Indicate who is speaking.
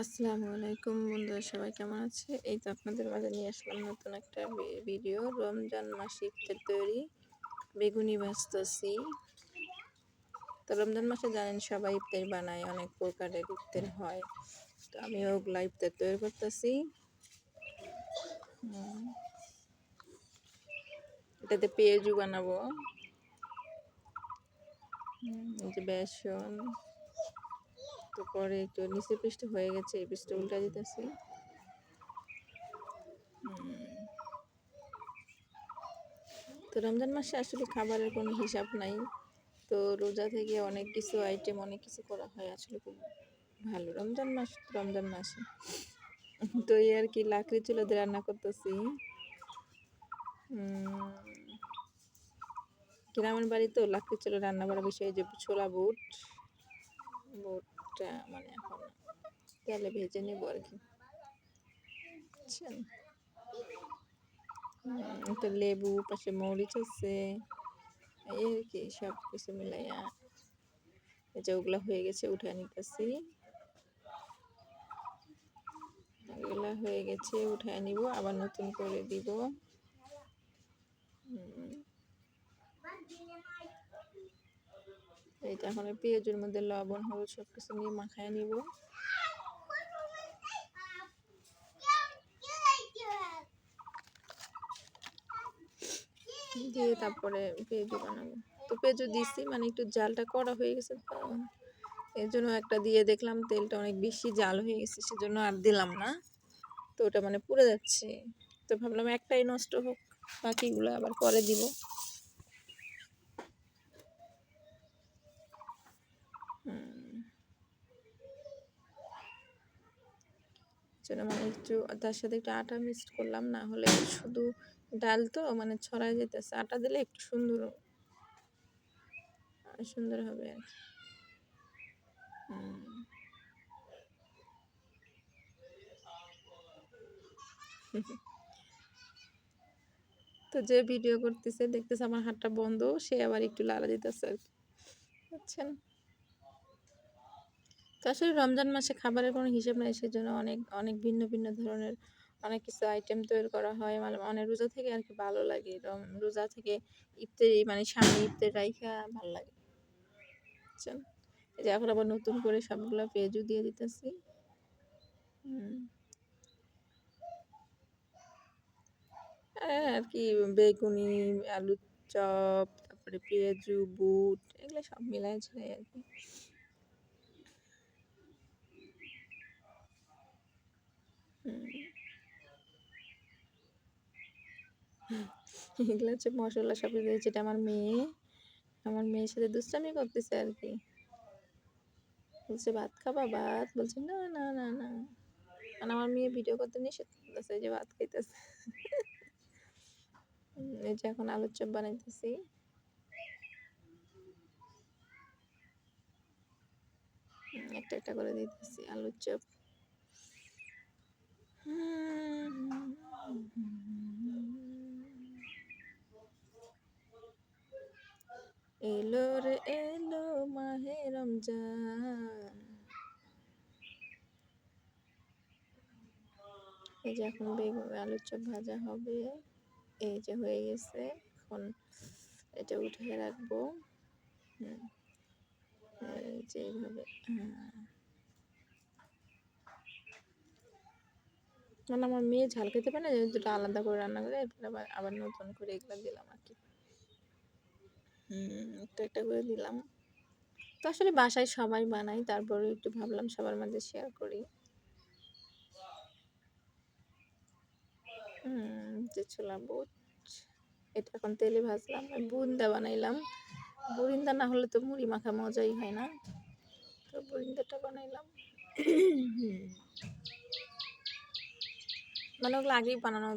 Speaker 1: আসসালামু আলাইকুম বন্ধুরা, সবাই কেমন আছে? এই তো আপনাদের মাঝে নিয়ে আসলাম নতুন একটা ভিডিও। রমজান মাসে ইফতার তৈরি, বেগুনি ভাজতেছি। তো রমজান মাসে জানেন সবাই ইফতার বানায়, অনেক প্রকারের ইফতার হয়। তো আমি ওগুলা ইফতার তৈরি করতেছি। এটাতে পেঁয়াজু বানাবো, এই যে বেসন। তারপরে একটু নিচে পৃষ্ঠ হয়ে গেছে, এই পৃষ্ঠ উল্টা দিতেছি। তো রমজান মাসে আসলে খাবারের কোনো হিসাব নাই। তো রোজা থেকে অনেক কিছু আইটেম, অনেক কিছু করা হয়, আসলে খুব ভালো। রমজান মাসে তো এই আর কি, লাকড়ি চুলাতে রান্না করতেছি। গ্রামের বাড়ি তো লাকড়ি চুলা রান্না করা বিষয়ে যে ছোলা বুটটা মানে এখন তেলে ভেজে নেব আর কি। একটা লেবু, পাশে মরিচ আছে, এই আর কি সব কিছু মিলাইয়া এই যে ওগুলা হয়ে গেছে, উঠে নিতেছি। এগুলা হয়ে গেছে, উঠায় নিব, আবার নতুন করে দিব। এইটা এখন পেঁয়াজের মধ্যে লবণ, হলুদ সব কিছু নিয়ে মাখায় নিব। দিয়ে তারপরে পেঁয়াজু বানাবো। তো পেঁয়াজু দিছি, মানে একটু জালটা কড়া হয়ে গেছে, তো এর জন্য একটা দিয়ে দেখলাম তেলটা অনেক বেশি জাল হয়ে গেছে, সেজন্য আর দিলাম না। তো ওটা মানে পুড়ে যাচ্ছে, তো ভাবলাম একটাই নষ্ট হোক, বাকিগুলো আবার পরে দিব। জন্য মানে একটু তার সাথে একটু আটা মিক্সড করলাম, না হলে শুধু ডাল তো মানে ছড়ায় যেতেছে। আটা দিলে একটু সুন্দর হবে আর কি। তো যে ভিডিও করতেছে দেখতেছে আমার হাতটা বন্ধ, সে আবার একটু লাড়া দিতেছে আর কি, বুঝছেন? তো আসলে রমজান মাসে খাবারের কোনো হিসেব নাই, সেজন্য অনেক অনেক ভিন্ন ভিন্ন ধরনের অনেক কিছু আইটেম তৈরি করা হয়। মানে রোজা থেকে আর কি ভালো লাগে, রোজা থেকে ইফতারি মানে সামনে ইফতার রাইখা ভালো লাগে, বুঝছেন? এই যে এখন আবার নতুন করে সবগুলো পেঁয়াজু দিয়ে দিতেছি। আর কি বেগুনি, আলুর চপ, তারপরে পেঁয়াজু, বুট, এগুলো সব মিলাই ঝিলাই আর কি। এগুলো হচ্ছে মশলা সব দিয়েছে। এটা আমার মেয়ের সাথে দুষ্টামি করতেছে আর কি। বলছে ভাত খাবা, ভাত, বলছে না না না না, কারণ আমার মেয়ে ভিডিও করতে নিষেধ করতেছে, যে ভাত খাইতেছে। এই যে এখন আলুর চপ বানাইতেছি। একটা একটা করে দিতেছি আলুর চপ। এলো রে এলো মাহে রমজান। এই যে এখন বেগুন আলুর চপ ভাজা হবে, এই যে হয়ে গেছে। এখন এটা উঠিয়ে রাখবো। এই যে এইভাবে, মানে আমার মেয়ে ঝাল খেতে পারে না, দুটো আলাদা করে রান্না করে আবার নতুন করে এগুলো দিলাম আর কি। একটা একটা করে দিলাম। তো আসলে বাসায় সবাই বানাই, তারপরে একটু ভাবলাম সবার মাঝে শেয়ার করি। যে ছোলা বুট, এটা এখন তেলে ভাজলাম। বুন্দা বানাইলাম, বুরিন্দা না হলে তো মুড়ি মাখা মজাই হয় না, তো বুরিন্দাটা বানাইলাম। মানে ওগুলো আগেই বানানো